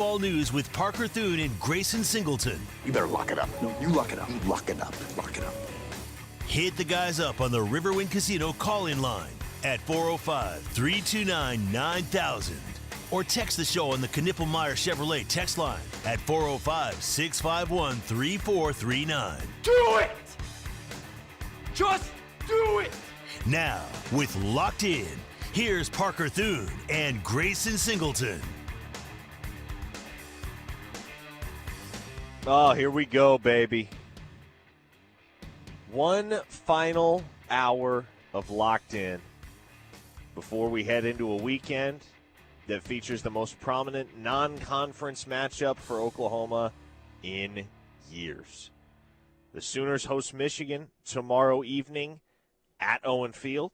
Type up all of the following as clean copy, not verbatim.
All news with Parker Thune and Grayson Singleton. You better lock it up. No, you lock it up. You lock it up. Lock it up. Hit the guys up on the Riverwind Casino call-in line at 405-329-9000 or text the show on the Knippelmeyer Chevrolet text line at 405-651-3439. Do it! Just do it! Now, with Locked In, here's Parker Thune and Grayson Singleton. Oh, here we go, baby. One final hour of Locked In before we head into a weekend that features the most prominent non-conference matchup for Oklahoma in years. The Sooners host Michigan tomorrow evening at Owen Field.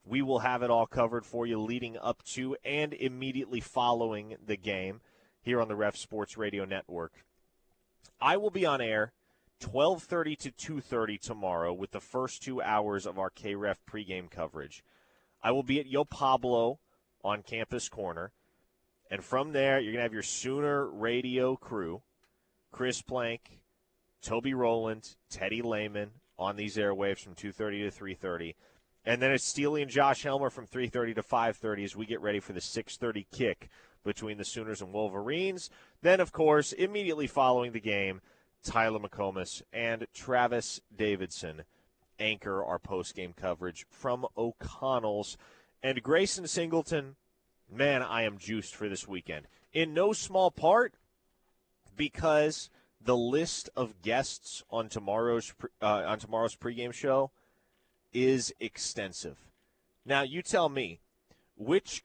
We will have it all covered for you leading up to and immediately following the game here on the Ref Sports Radio Network. I will be on air 12:30 to 2:30 tomorrow with the first 2 hours of our KREF pregame coverage. I will be at Yo Pablo on Campus Corner. And from there, you're going to have your Sooner radio crew, Chris Plank, Toby Rowland, Teddy Lehman on these airwaves from 2:30 to 3:30. And then it's Steely and Josh Helmer from 3:30 to 5:30 as we get ready for the 6:30 kick between the Sooners and Wolverines. Then, of course, immediately following the game, Tyler McComas and Travis Davidson anchor our post-game coverage from O'Connell's. And Grayson Singleton, man, I am juiced for this weekend. In no small part because the list of guests on tomorrow's pregame show is extensive. Now, you tell me, which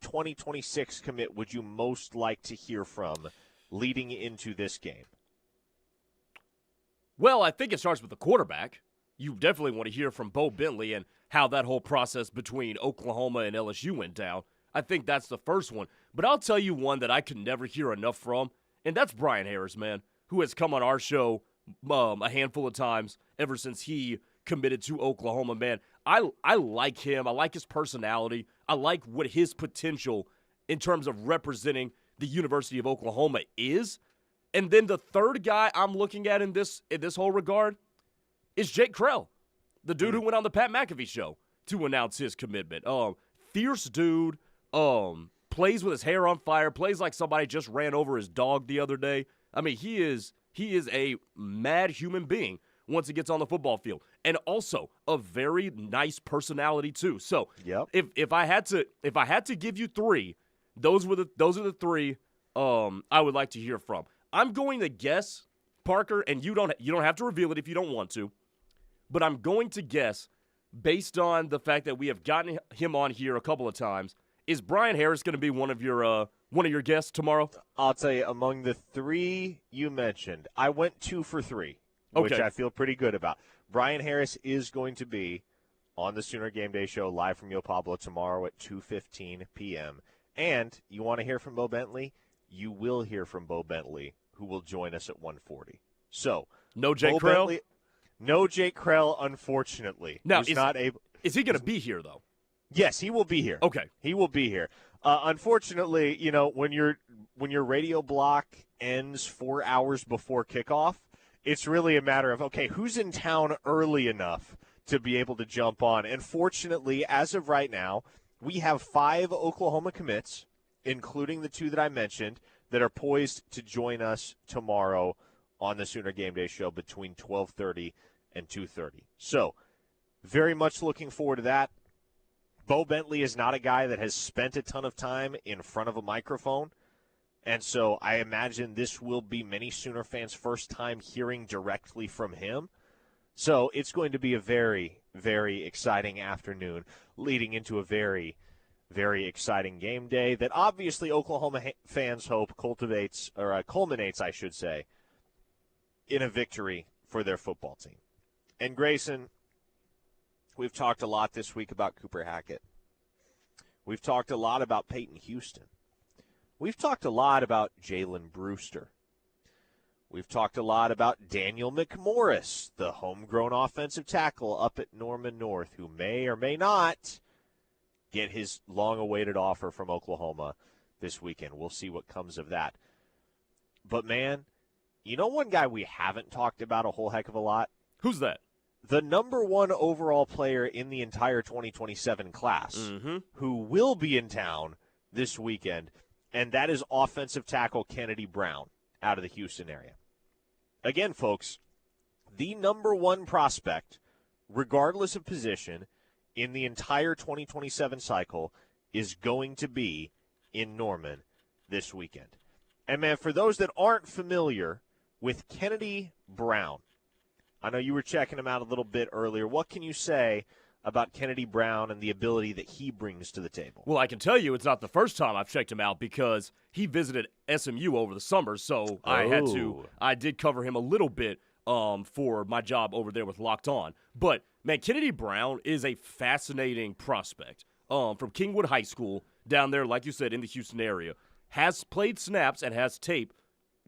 2026 commit would you most like to hear from leading into this game? Well, I think it starts with the quarterback. You definitely want to hear from Bo Bentley and how that whole process between Oklahoma and LSU went down. I think that's the first one. But I'll tell you one that I could never hear enough from, and that's Brian Harris, man, who has come on our show a handful of times ever since he committed to Oklahoma, man. I like him. I like his personality. I like what his potential in terms of representing the University of Oklahoma is. And then the third guy I'm looking at in this whole regard is Jake Krell, the dude who went on the Pat McAfee show to announce his commitment. Fierce dude, plays with his hair on fire, plays like somebody just ran over his dog the other day. I mean, he is a mad human being once he gets on the football field, and also a very nice personality too. So, yep. if I had to give you three, those are the three I would like to hear from. I'm going to guess, Parker, and you don't have to reveal it if you don't want to, but I'm going to guess based on the fact that we have gotten him on here a couple of times. Is Brian Harris going to be one of your guests tomorrow? I'll tell you, among the three you mentioned, I went 2 for 3. Which I feel pretty good about. Brian Harris is going to be on the Sooner Game Day show live from Yo Pablo tomorrow at 2:15 p.m. And you want to hear from Bo Bentley? You will hear from Bo Bentley, who will join us at 1:40. So, no Jake Krell? Bentley, no Jake Krell, unfortunately. Now, is he going to be here, though? Yes, he will be here. Okay. He will be here. Unfortunately, when your radio block ends 4 hours before kickoff, it's really a matter of, okay, who's in town early enough to be able to jump on? And fortunately, as of right now, we have 5 Oklahoma commits, including the 2 that I mentioned, that are poised to join us tomorrow on the Sooner Game Day show between 12:30 and 2:30. So, very much looking forward to that. Bo Bentley is not a guy that has spent a ton of time in front of a microphone. And so I imagine this will be many Sooner fans' first time hearing directly from him. So it's going to be a very, very exciting afternoon leading into a very, very exciting game day that obviously Oklahoma fans hope culminates, I should say, in a victory for their football team. And Grayson, we've talked a lot this week about Cooper Hackett. We've talked a lot about Peyton Houston. We've talked a lot about Jalen Brewster. We've talked a lot about Daniel McMorris, the homegrown offensive tackle up at Norman North, who may or may not get his long-awaited offer from Oklahoma this weekend. We'll see what comes of that. But, man, you know one guy we haven't talked about a whole heck of a lot? Who's that? The number one overall player in the entire 2027 class who will be in town this weekend, and that is offensive tackle Kennedy Brown out of the Houston area. Again, folks, the number one prospect, regardless of position, in the entire 2027 cycle is going to be in Norman this weekend. And, man, for those that aren't familiar with Kennedy Brown, I know you were checking him out a little bit earlier. What can you say about Kennedy Brown and the ability that he brings to the table? Well, I can tell you it's not the first time I've checked him out because he visited SMU over the summer, so I did cover him a little bit for my job over there with Locked On. But, man, Kennedy Brown is a fascinating prospect from Kingwood High School down there, like you said, in the Houston area. Has played snaps and has tape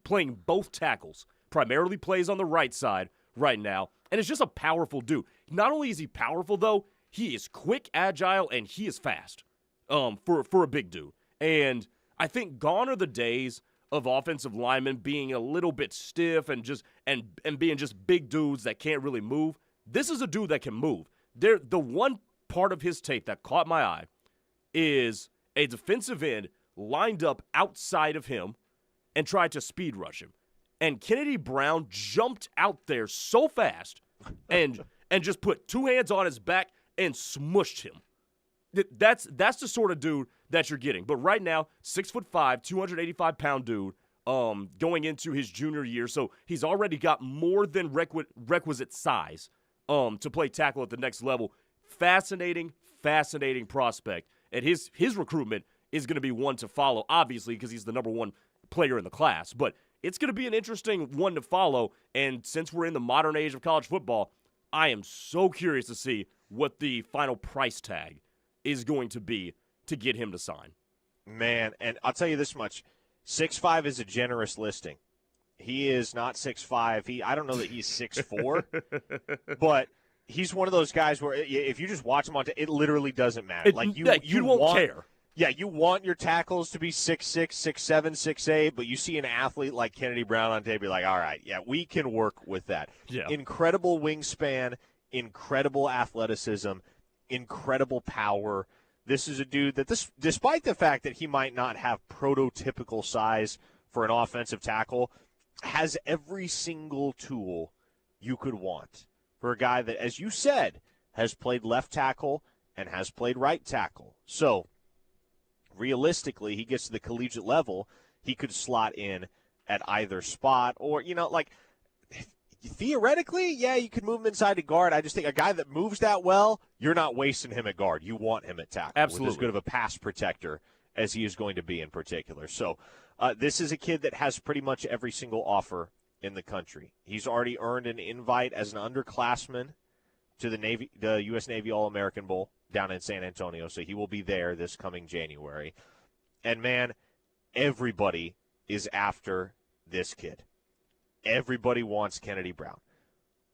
playing both tackles. Primarily plays on the right side right now, and it's just a powerful dude. Not only is he powerful, though, he is quick, agile, and he is fast for a big dude. And I think gone are the days of offensive linemen being a little bit stiff and just and being just big dudes that can't really move. This is a dude that can move. The one part of his tape that caught my eye is a defensive end lined up outside of him and tried to speed rush him. And Kennedy Brown jumped out there so fast and just put two hands on his back and smushed him. That's the sort of dude that you're getting. But right now, 6'5", 285-pound dude going into his junior year. So he's already got more than requisite size to play tackle at the next level. Fascinating prospect. And his recruitment is going to be one to follow, obviously, because he's the number one player in the class. But it's going to be an interesting one to follow, and since we're in the modern age of college football, I am so curious to see what the final price tag is going to be to get him to sign. Man, and I'll tell you this much, 6'5" is a generous listing. He is not 6'5". I don't know that he's 6'4", but he's one of those guys where if you just watch him it literally doesn't matter. You won't care. Yeah, you want your tackles to be 6'6", 6'7", 6'8", but you see an athlete like Kennedy Brown on tape, you're like, all right, yeah, we can work with that. Yeah. Incredible wingspan, incredible athleticism, incredible power. This is a dude that, despite the fact that he might not have prototypical size for an offensive tackle, has every single tool you could want for a guy that, as you said, has played left tackle and has played right tackle. So, realistically, he gets to the collegiate level, he could slot in at either spot or, theoretically, yeah, you could move him inside to guard. I just think a guy that moves that well, you're not wasting him at guard. You want him at tackle. Absolutely. With as good of a pass protector as he is going to be in particular. So this is a kid that has pretty much every single offer in the country. He's already earned an invite as an underclassman to the U.S. Navy All-American Bowl down in San Antonio, so he will be there this coming January. And, man, everybody is after this kid. Everybody wants Kennedy Brown.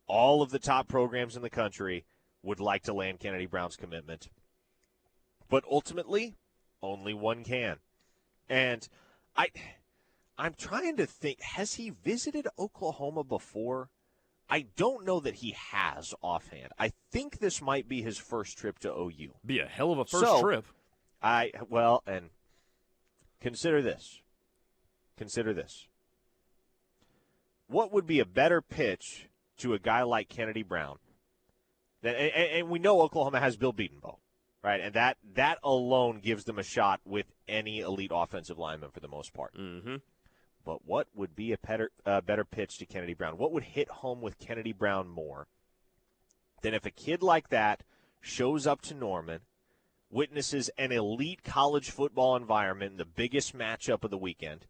All of the top programs in the country would like to land Kennedy Brown's commitment. But ultimately, only one can. And I'm trying to think, has he visited Oklahoma before? I don't know that he has offhand. I think this might be his first trip to OU. Be a hell of a first trip. And consider this. Consider this. What would be a better pitch to a guy like Kennedy Brown? And we know Oklahoma has Bill Beatonbow, right? And that alone gives them a shot with any elite offensive lineman for the most part. Mm-hmm. But what would be a better pitch to Kennedy Brown? What would hit home with Kennedy Brown more than if a kid like that shows up to Norman, witnesses an elite college football environment in the biggest matchup of the weekend,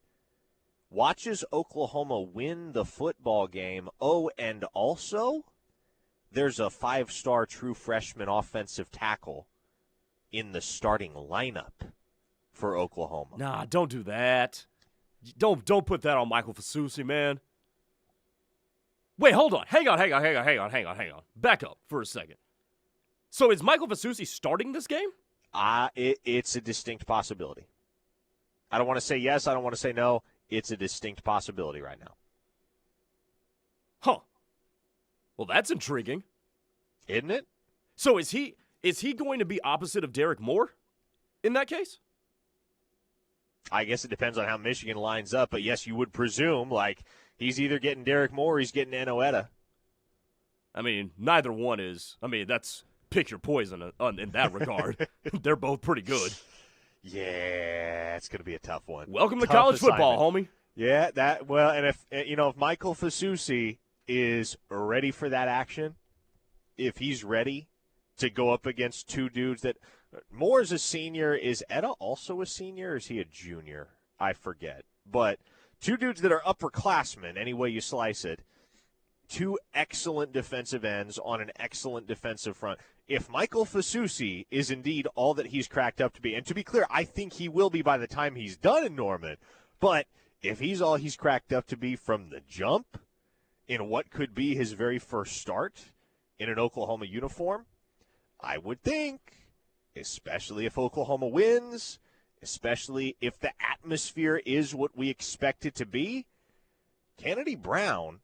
watches Oklahoma win the football game, and also there's a 5-star true freshman offensive tackle in the starting lineup for Oklahoma. Nah, don't do that. Don't put that on Michael Fasusi, man. Wait, hold on. Hang on. Back up for a second. So is Michael Fasusi starting this game? It's a distinct possibility. I don't want to say yes. I don't want to say no. It's a distinct possibility right now. Huh. Well, that's intriguing. Isn't it? So is he going to be opposite of Derek Moore in that case? I guess it depends on how Michigan lines up. But, yes, you would presume, like, he's either getting Derek Moore or he's getting Enoetta. I mean, neither one is. I mean, that's pick your poison in that regard. They're both pretty good. Yeah, it's going to be a tough one. Welcome to Tough college assignment. football, homie. Yeah, and if Michael Fasusi is ready for that action, if he's ready to go up against two dudes that Moore's a senior, is Etta also a senior or is he a junior? I forget. But two dudes that are upperclassmen, any way you slice it, two excellent defensive ends on an excellent defensive front. If Michael Fasusi is indeed all that he's cracked up to be, and to be clear, I think he will be by the time he's done in Norman, but if he's all he's cracked up to be from the jump in what could be his very first start in an Oklahoma uniform, I would think, especially if Oklahoma wins, especially if the atmosphere is what we expect it to be, Kennedy Brown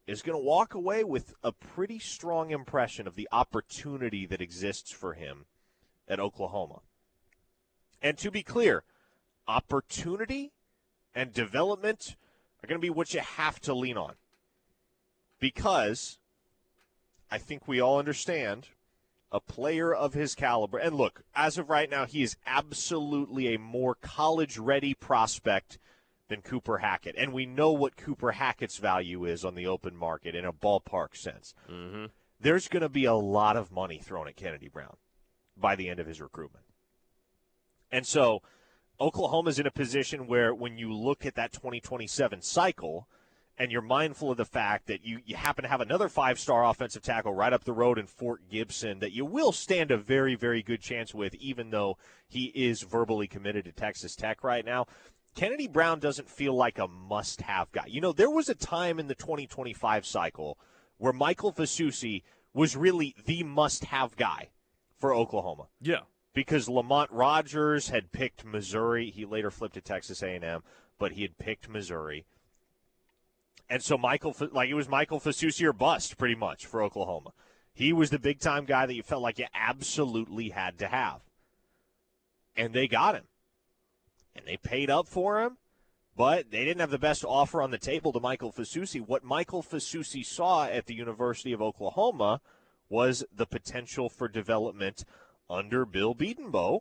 is going to walk away with a pretty strong impression of the opportunity that exists for him at Oklahoma. And to be clear, opportunity and development are going to be what you have to lean on. Because I think we all understand a player of his caliber. And look, as of right now, he is absolutely a more college-ready prospect than Cooper Hackett. And we know what Cooper Hackett's value is on the open market in a ballpark sense. Mm-hmm. There's going to be a lot of money thrown at Kennedy Brown by the end of his recruitment. And so Oklahoma's in a position where when you look at that 2027 cycle and you're mindful of the fact that you happen to have another five-star offensive tackle right up the road in Fort Gibson that you will stand a very, very good chance with, even though he is verbally committed to Texas Tech right now, Kennedy Brown doesn't feel like a must-have guy. You know, there was a time in the 2025 cycle where Michael Fasusi was really the must-have guy for Oklahoma. Yeah. Because Lamont Rogers had picked Missouri. He later flipped to Texas A&M, but he had picked Missouri. And so it was Michael Fasusi or bust pretty much for Oklahoma. He was the big-time guy that you felt like you absolutely had to have. And they got him. And they paid up for him, but they didn't have the best offer on the table to Michael Fasusi. What Michael Fasusi saw at the University of Oklahoma was the potential for development under Bill Bedenbaugh,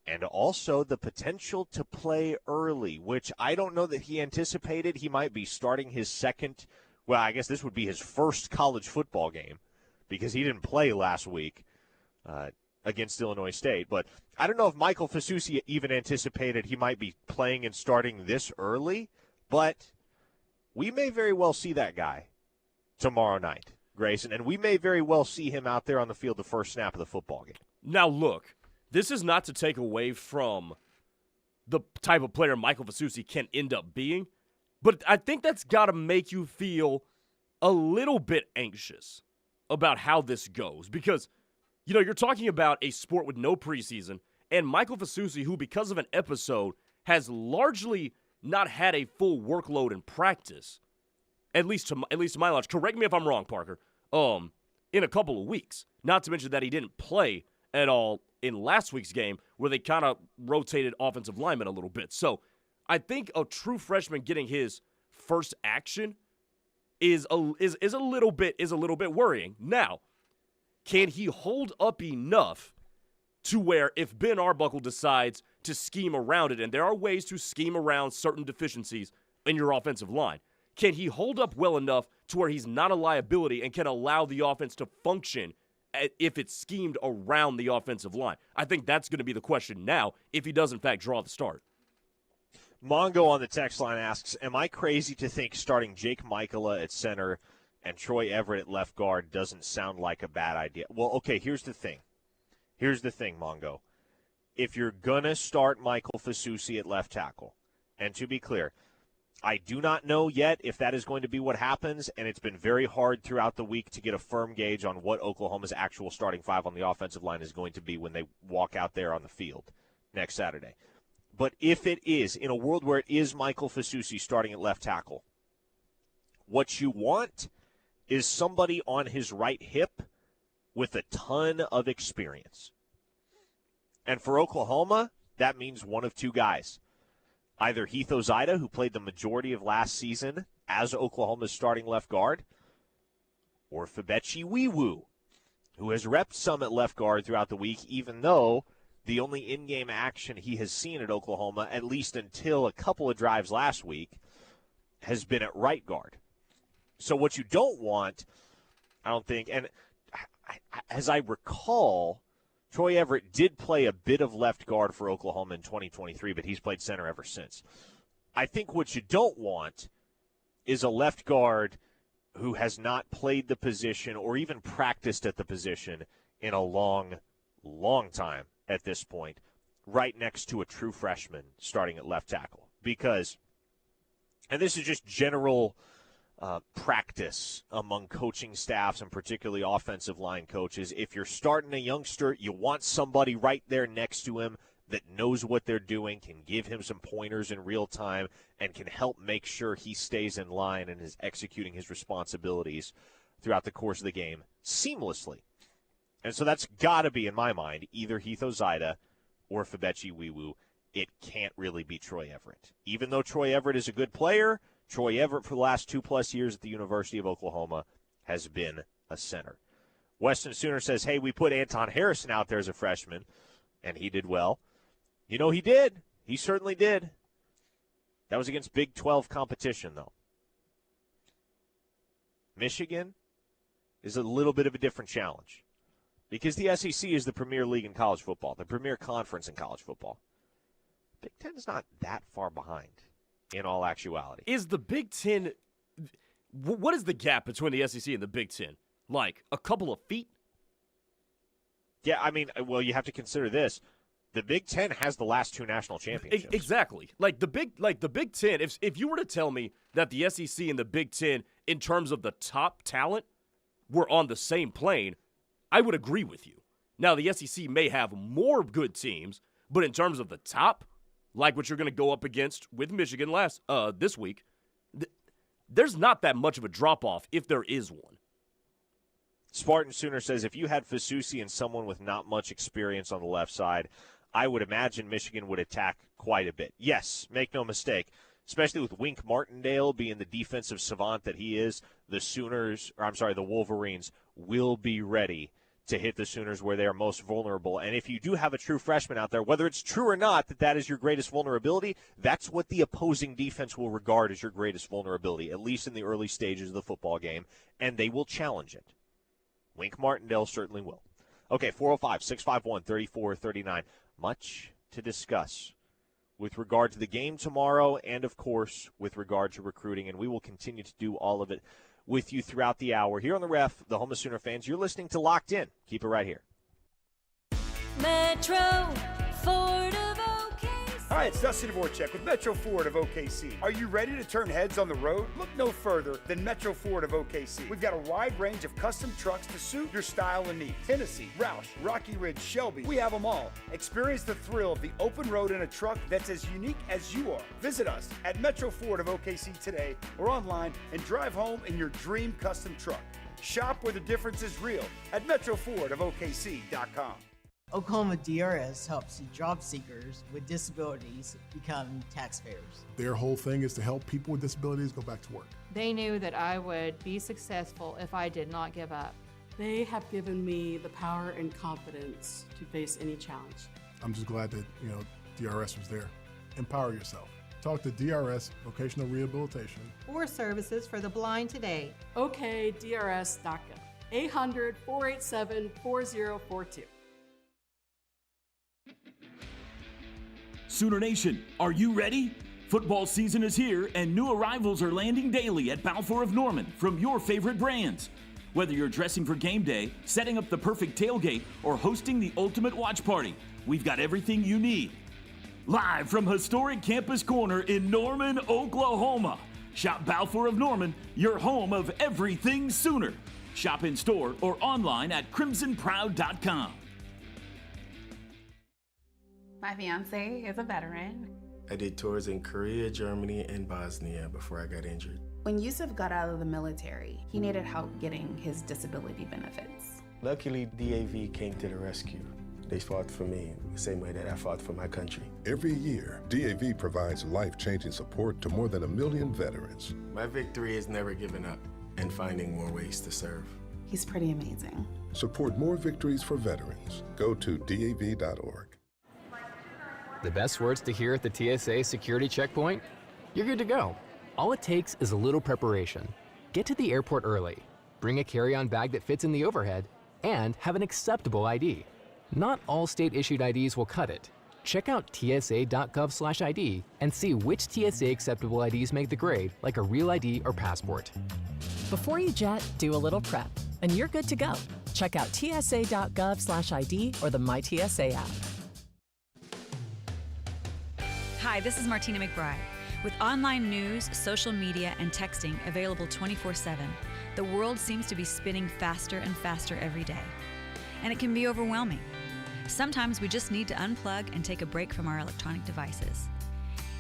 and also the potential to play early, which I don't know that he anticipated. He might be starting his second, well, I guess this would be his first college football game because he didn't play last week against Illinois State. But I don't know if Michael Fasusi even anticipated he might be playing and starting this early, but we may very well see that guy tomorrow night, Grayson, and we may very well see him out there on the field the first snap of the football game. Now, look, this is not to take away from the type of player Michael Fasusi can end up being, but I think that's got to make you feel a little bit anxious about how this goes because, you know, you're talking about a sport with no preseason, and Michael Fasusi, who because of an episode has largely not had a full workload in practice, at least to my knowledge. Correct me if I'm wrong, Parker. In a couple of weeks. Not to mention that he didn't play at all in last week's game, where they kind of rotated offensive linemen a little bit. So I think a true freshman getting his first action is a little bit worrying. Now, can he hold up enough to where if Ben Arbuckle decides to scheme around it, and there are ways to scheme around certain deficiencies in your offensive line, can he hold up well enough to where he's not a liability and can allow the offense to function if it's schemed around the offensive line? I think that's going to be the question now if he does, in fact, draw the start. Mongo on the text line asks, am I crazy to think starting Jake Michaela at center and Troy Everett at left guard doesn't sound like a bad idea? Well, okay, here's the thing. Mongo. If you're going to start Michael Fasusi at left tackle, and to be clear, I do not know yet if that is going to be what happens, and it's been very hard throughout the week to get a firm gauge on what Oklahoma's actual starting five on the offensive line is going to be when they walk out there on the field next Saturday. But if it is, in a world where it is Michael Fasusi starting at left tackle, what you want is somebody on his right hip with a ton of experience. And for Oklahoma, that means one of two guys. Either Heath Ozida, who played the majority of last season as Oklahoma's starting left guard, or Febechi Wiwu, who has repped some at left guard throughout the week, even though the only in-game action he has seen at Oklahoma, at least until a couple of drives last week, has been at right guard. So what you don't want, I don't think, and as I recall, Troy Everett did play a bit of left guard for Oklahoma in 2023, but he's played center ever since. I think what you don't want is a left guard who has not played the position or even practiced at the position in a long, long time at this point, right next to a true freshman starting at left tackle. Because, and this is just general practice among coaching staffs and particularly offensive line coaches, if you're starting a youngster, you want somebody right there next to him that knows what they're doing, can give him some pointers in real time, and can help make sure he stays in line and is executing his responsibilities throughout the course of the game seamlessly. And so that's got to be, in my mind, either Heath Ozida or Febechi Wiwu. It can't really be Troy Everett. Even though Troy Everett is a good player, Troy Everett for the last 2+ years at the University of Oklahoma has been a center. Weston Sooner says, hey, we put Anton Harrison out there as a freshman, and he did well. You know, he did. He certainly did. That was against Big 12 competition, though. Michigan is a little bit of a different challenge because the SEC is the premier league in college football, the premier conference in college football. Big Ten is not that far behind in all actuality. Is the Big Ten – what is the gap between the SEC and the Big Ten? Like a couple of feet? Yeah, I mean, well, you have to consider this. The Big Ten has the last 2 national championships. Exactly. Like the Big Ten, if you were to tell me that the SEC and the Big Ten, in terms of the top talent, were on the same plane, I would agree with you. Now, the SEC may have more good teams, but in terms of the top, like what you're going to go up against with Michigan this week, there's not that much of a drop-off if there is one. Spartan Sooner says, if you had Fasusi and someone with not much experience on the left side, I would imagine Michigan would attack quite a bit. Yes, make no mistake, especially with Wink Martindale being the defensive savant that he is, the Wolverines will be ready to hit the Sooners where they are most vulnerable. And if you do have a true freshman out there, whether it's true or not that is your greatest vulnerability, that's what the opposing defense will regard as your greatest vulnerability, at least in the early stages of the football game, and they will challenge it. Wink Martindale certainly will. Okay, 405-651-3439. Much to discuss with regard to the game tomorrow and, of course, with regard to recruiting, and we will continue to do all of it with you throughout the hour. Here on The Ref, the home of Sooner fans, you're listening to Locked In. Keep it right here. Metro Ford of OKC. Hi, it's Dustin Dvorak with Metro Ford of OKC. Are you ready to turn heads on the road? Look no further than Metro Ford of OKC. We've got a wide range of custom trucks to suit your style and needs. Tennessee, Roush, Rocky Ridge, Shelby, we have them all. Experience the thrill of the open road in a truck that's as unique as you are. Visit us at Metro Ford of OKC today or online and drive home in your dream custom truck. Shop where the difference is real at metrofordofokc.com. Oklahoma DRS helps job seekers with disabilities become taxpayers. Their whole thing is to help people with disabilities go back to work. They knew that I would be successful if I did not give up. They have given me the power and confidence to face any challenge. I'm just glad that, DRS was there. Empower yourself. Talk to DRS Vocational Rehabilitation or Services for the Blind today. OKDRS.gov. 800-487-4042. Sooner Nation, are you ready? Football season is here, and new arrivals are landing daily at Balfour of Norman from your favorite brands. Whether you're dressing for game day, setting up the perfect tailgate, or hosting the ultimate watch party, we've got everything you need. Live from historic Campus Corner in Norman, Oklahoma. Shop Balfour of Norman, your home of everything Sooner. Shop in store or online at crimsonproud.com. My fiance is a veteran. I did tours in Korea, Germany, and Bosnia before I got injured. When Yusuf got out of the military, he needed help getting his disability benefits. Luckily, DAV came to the rescue. They fought for me the same way that I fought for my country. Every year, DAV provides life-changing support to more than 1 million veterans. My victory is never giving up and finding more ways to serve. He's pretty amazing. Support more victories for veterans. Go to DAV.org. The best words to hear at the TSA security checkpoint? You're good to go. All it takes is a little preparation. Get to the airport early, bring a carry-on bag that fits in the overhead, and have an acceptable ID. Not all state-issued IDs will cut it. Check out tsa.gov/ID and see which TSA acceptable IDs make the grade, like a real ID or passport. Before you jet, do a little prep, and you're good to go. Check out tsa.gov/ID or the MyTSA app. Hi, this is Martina McBride. With online news, social media, and texting available 24/7, the world seems to be spinning faster and faster every day. And it can be overwhelming. Sometimes we just need to unplug and take a break from our electronic devices.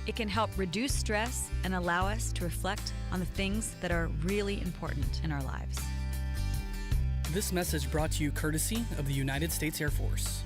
It can help reduce stress and allow us to reflect on the things that are really important in our lives. This message brought to you courtesy of the United States Air Force.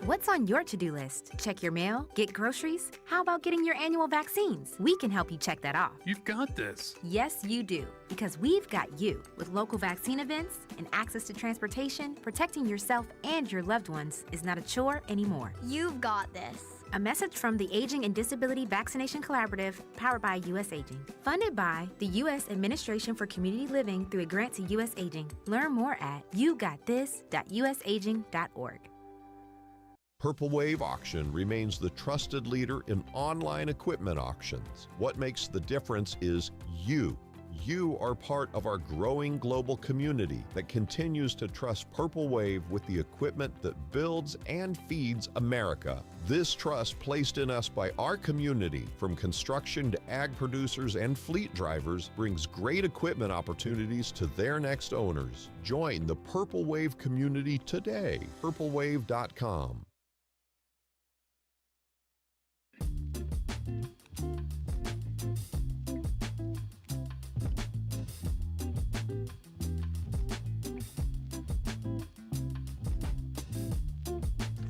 What's on your to-do list? Check your mail? Get groceries? How about getting your annual vaccines? We can help you check that off. You've got this. Yes, you do. Because we've got you. With local vaccine events and access to transportation, protecting yourself and your loved ones is not a chore anymore. You've got this. A message from the Aging and Disability Vaccination Collaborative, powered by U.S. Aging. Funded by the U.S. Administration for Community Living through a grant to U.S. Aging. Learn more at yougotthis.usaging.org. Purple Wave Auction remains the trusted leader in online equipment auctions. What makes the difference is you. You are part of our growing global community that continues to trust Purple Wave with the equipment that builds and feeds America. This trust placed in us by our community, from construction to ag producers and fleet drivers, brings great equipment opportunities to their next owners. Join the Purple Wave community today. purplewave.com.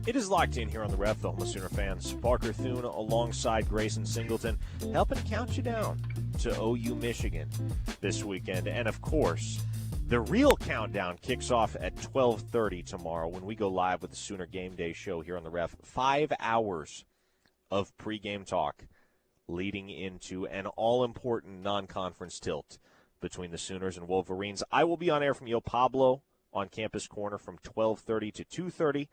It is locked in here on the Ref, the Oklahoma Sooner fans. Parker Thune alongside Grayson Singleton, helping count you down to OU Michigan this weekend. And, of course, the real countdown kicks off at 12:30 tomorrow when we go live with the Sooner Game Day show here on the Ref. 5 hours of pregame talk leading into an all-important non-conference tilt between the Sooners and Wolverines. I will be on air from Yo Pablo on Campus Corner from 12:30 to 2:30.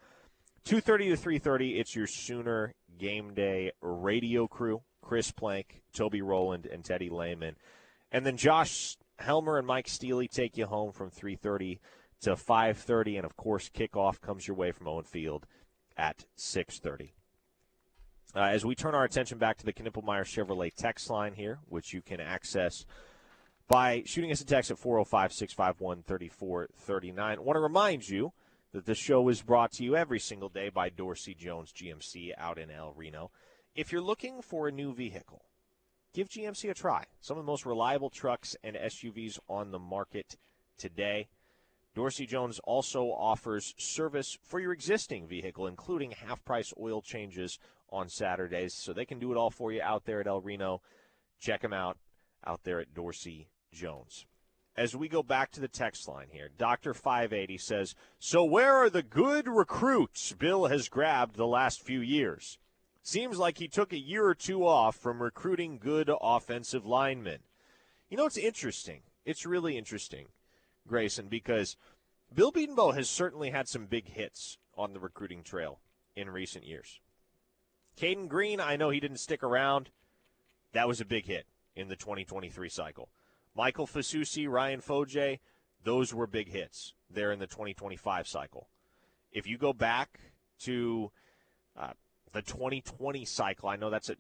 2:30 to 3:30, it's your Sooner Game Day radio crew, Chris Plank, Toby Rowland, and Teddy Lehman. And then Josh Helmer and Mike Steely take you home from 3:30 to 5:30. And, of course, kickoff comes your way from Owen Field at 6:30. As we turn our attention back to the Knippelmeyer Chevrolet text line here, which you can access by shooting us a text at 405-651-3439. I want to remind you that the show is brought to you every single day by Dorsey Jones GMC out in El Reno. If you're looking for a new vehicle, give GMC a try. Some of the most reliable trucks and SUVs on the market today. Dorsey Jones also offers service for your existing vehicle, including half-price oil changes on Saturdays, so they can do it all for you out there at El Reno. Check them out there at Dorsey Jones. As we go back to the text line here, Dr. 580 says, so where are the good recruits Bill has grabbed the last few years? Seems like he took a year or two off from recruiting good offensive linemen. You know, it's interesting. It's really interesting, Grayson, because Bill Bedenbaugh has certainly had some big hits on the recruiting trail in recent years. Caden Green, I know he didn't stick around. That was a big hit in the 2023 cycle. Michael Fasusi, Ryan Foje, those were big hits there in the 2025 cycle. If you go back to the 2020 cycle, I know that's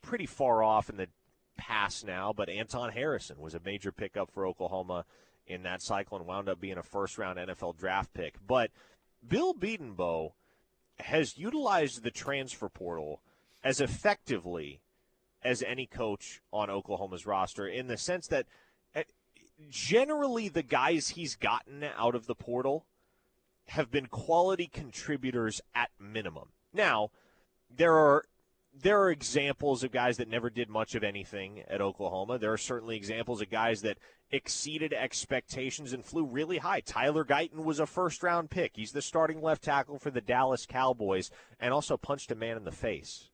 pretty far off in the past now, but Anton Harrison was a major pickup for Oklahoma in that cycle and wound up being a first-round NFL draft pick. But Bill Bedenbaugh has utilized the transfer portal as effectively as any coach on Oklahoma's roster, in the sense that generally the guys he's gotten out of the portal have been quality contributors at minimum. Now, there are examples of guys that never did much of anything at Oklahoma. There are certainly examples of guys that exceeded expectations and flew really high. Tyler Guyton was a first-round pick. He's the starting left tackle for the Dallas Cowboys and also punched a man in the face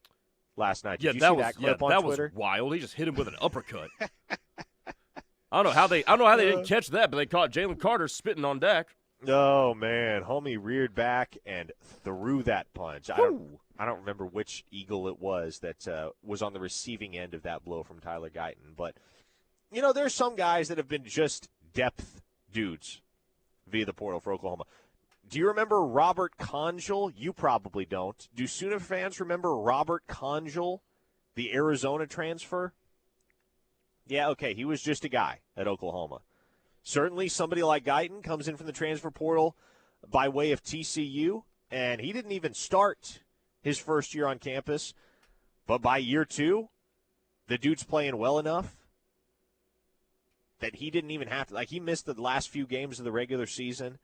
last night. Did you see that clip on Twitter? Was wild. He just hit him with an uppercut. I don't know how they didn't catch that, but they caught Jalen Carter spitting on Dak. Oh man, homie reared back and threw that punch. I don't remember which Eagle it was that was on the receiving end of that blow from Tyler Guyton, but there's some guys that have been just depth dudes via the portal for Oklahoma. Do you remember Robert Conjal? You probably don't. Do Sooner fans remember Robert Conjal, the Arizona transfer? Yeah, okay, he was just a guy at Oklahoma. Certainly somebody like Guyton comes in from the transfer portal by way of TCU, and he didn't even start his first year on campus. But by year 2, the dude's playing well enough that he didn't even have to. He missed the last few games of the regular season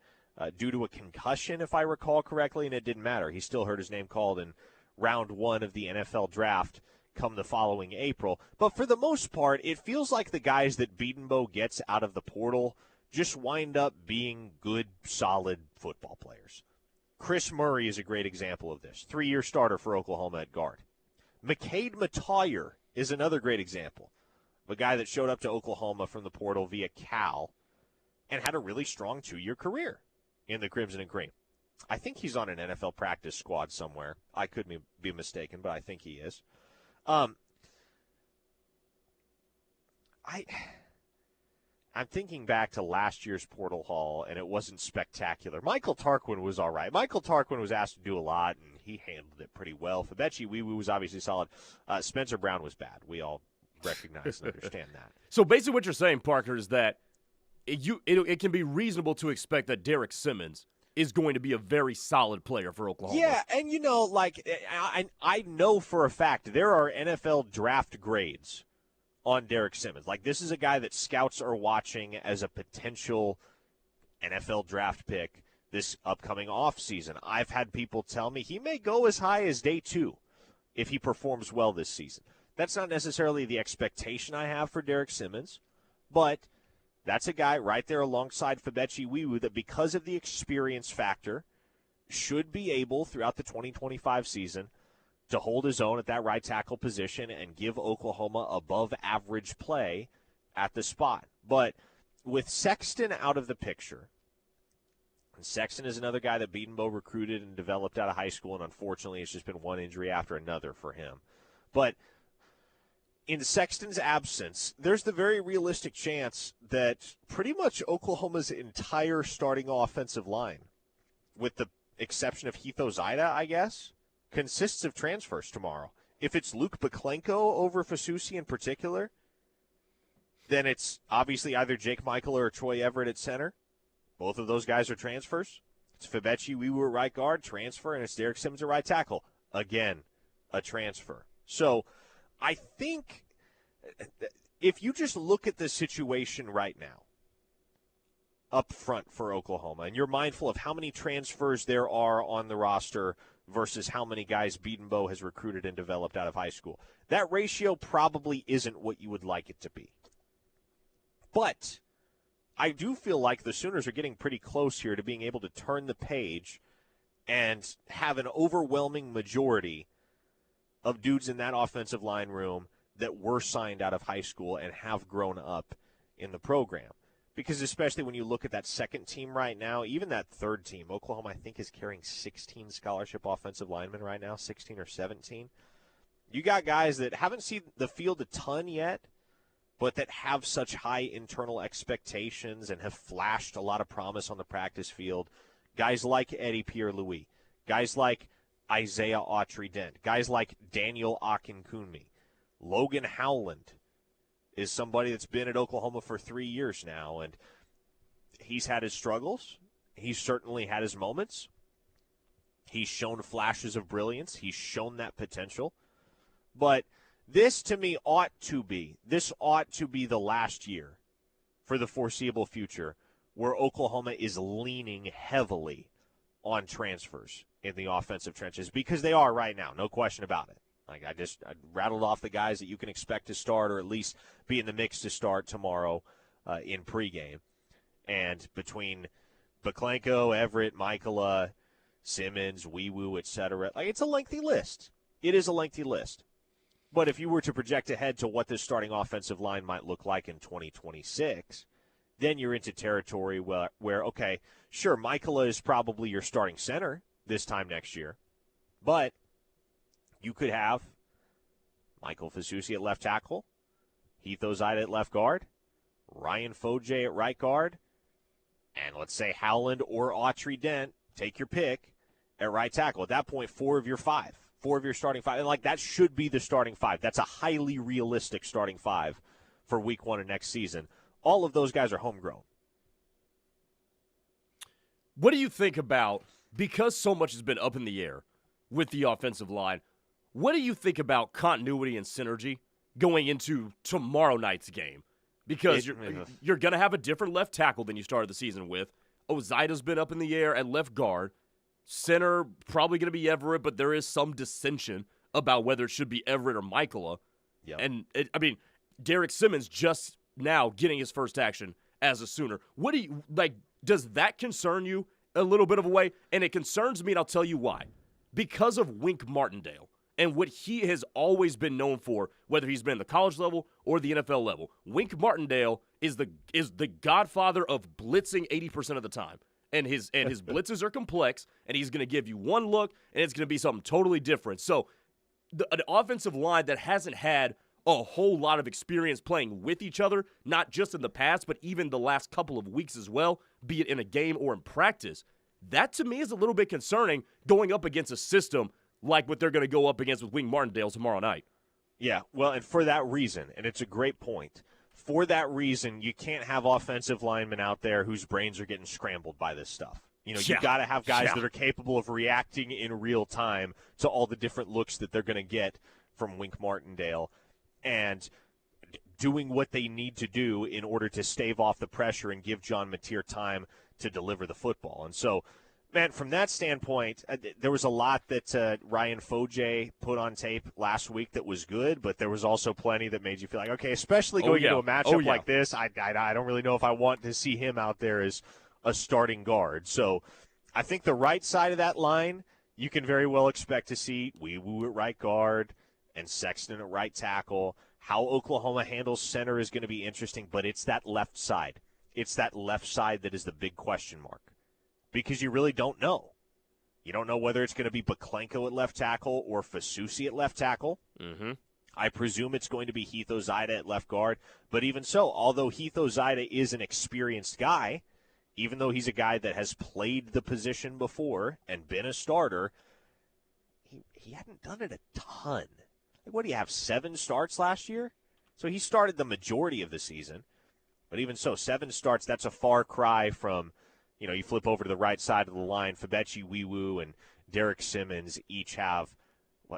due to a concussion, if I recall correctly, and it didn't matter. He still heard his name called in round 1 of the NFL draft come the following April. But for the most part, it feels like the guys that Beatonbow gets out of the portal just wind up being good, solid football players. Chris Murray is a great example of this. 3-year starter for Oklahoma at guard. McCade Matoyer is another great example of a guy that showed up to Oklahoma from the portal via Cal and had a really strong 2-year career in the Crimson and Cream. I think he's on an NFL practice squad somewhere. I could be mistaken, but I think he is. I'm thinking back to last year's portal haul, and it wasn't spectacular. Michael Tarquin was all right. Michael Tarquin was asked to do a lot, and he handled it pretty well. Fabechi Wiwu was obviously solid. Spencer Brown was bad. We all recognize and understand that. So basically what you're saying, Parker, is that it can be reasonable to expect that Derek Simmons is going to be a very solid player for Oklahoma. Yeah, and I know for a fact there are NFL draft grades on Derek Simmons. This is a guy that scouts are watching as a potential NFL draft pick this upcoming offseason. I've had people tell me he may go as high as day 2 if he performs well this season. That's not necessarily the expectation I have for Derek Simmons, but that's a guy right there alongside Fabechi Wiwu that, because of the experience factor, should be able throughout the 2025 season to hold his own at that right tackle position and give Oklahoma above average play at the spot. But with Sexton out of the picture, and Sexton is another guy that Beatonbow recruited and developed out of high school, and unfortunately it's just been one injury after another for him. But in Sexton's absence, there's the very realistic chance that pretty much Oklahoma's entire starting offensive line, with the exception of Heath Ozida, I guess, consists of transfers tomorrow. If it's Luke Baklenko over Fasusi in particular, then it's obviously either Jake Michael or Troy Everett at center. Both of those guys are transfers. It's Fabechi Wiwu at right guard, transfer, and it's Derek Simmons at right tackle. Again, a transfer. So I think if you just look at the situation right now up front for Oklahoma, and you're mindful of how many transfers there are on the roster versus how many guys Beatonbow has recruited and developed out of high school, that ratio probably isn't what you would like it to be. But I do feel like the Sooners are getting pretty close here to being able to turn the page and have an overwhelming majority of dudes in that offensive line room that were signed out of high school and have grown up in the program. Because especially when you look at that second team right now, even that third team, Oklahoma, I think, is carrying 16 scholarship offensive linemen right now, 16 or 17. You got guys that haven't seen the field a ton yet, but that have such high internal expectations and have flashed a lot of promise on the practice field. Guys like Eddie Pierre-Louis, guys like Isaiah Autry-Dent, guys like Daniel Akinkunmi. Logan Howland is somebody that's been at Oklahoma for 3 years now, and he's had his struggles. He's certainly had his moments. He's shown flashes of brilliance. He's shown that potential. But this, to me, ought to be the last year for the foreseeable future where Oklahoma is leaning heavily on transfers in the offensive trenches, because they are right now, no question about it. Like I rattled off the guys that you can expect to start or at least be in the mix to start tomorrow in pregame. And between Baklenko, Everett, Michaela, Simmons, Wee-Woo, etc., like it's a lengthy list. It is a lengthy list. But if you were to project ahead to what this starting offensive line might look like in 2026, then you're into territory where okay, sure, Michaela is probably your starting center this time next year, but you could have Michael Fasusi at left tackle, Heath Ozida at left guard, Ryan Foje at right guard, and let's say Howland or Autry Dent, take your pick, at right tackle. At that point, four of your starting five. And, that should be the starting five. That's a highly realistic starting five for week 1 of next season. All of those guys are homegrown. What do you think about, because so much has been up in the air with the offensive line, what do you think about continuity and synergy going into tomorrow night's game? Because you're going to have a different left tackle than you started the season with. Ozida's been up in the air at left guard. Center, probably going to be Everett, but there is some dissension about whether it should be Everett or Michaela. Yep. And, Derek Simmons just now getting his first action as a Sooner. What do you, does that concern you a little bit of a way? And it concerns me, and I'll tell you why. Because of Wink Martindale and what he has always been known for, whether he's been at the college level or the NFL level. Wink Martindale is the godfather of blitzing 80% of the time. And his blitzes are complex, and he's going to give you one look, and it's going to be something totally different. So an offensive line that hasn't had a whole lot of experience playing with each other, not just in the past, but even the last couple of weeks as well, be it in a game or in practice, that to me is a little bit concerning going up against a system like what they're going to go up against with Wink Martindale tomorrow night. Yeah, well, and for that reason, and it's a great point, for that reason, you can't have offensive linemen out there whose brains are getting scrambled by this stuff. You got to have guys that are capable of reacting in real time to all the different looks that they're going to get from Wink Martindale and doing what they need to do in order to stave off the pressure and give John Mateer time to deliver the football. And so, man, from that standpoint, there was a lot that Ryan Foje put on tape last week that was good, but there was also plenty that made you feel like, okay, especially going into a matchup like this, I don't really know if I want to see him out there as a starting guard. So I think the right side of that line, you can very well expect to see Wee-Woo at right guard and Sexton at right tackle. How Oklahoma handles center is going to be interesting, but it's that left side. It's that left side that is the big question mark. Because you really don't know. You don't know whether it's going to be Baklenko at left tackle or Fasusi at left tackle. Mm-hmm. I presume it's going to be Heath Ozida at left guard. But even so, although Heath Ozida is an experienced guy, even though he's a guy that has played the position before and been a starter, he hadn't done it a ton. What do you have, 7 starts last year? So he started the majority of the season. But even so, 7 starts, that's a far cry from, you flip over to the right side of the line. Fabechi Wee-Woo and Derek Simmons each have,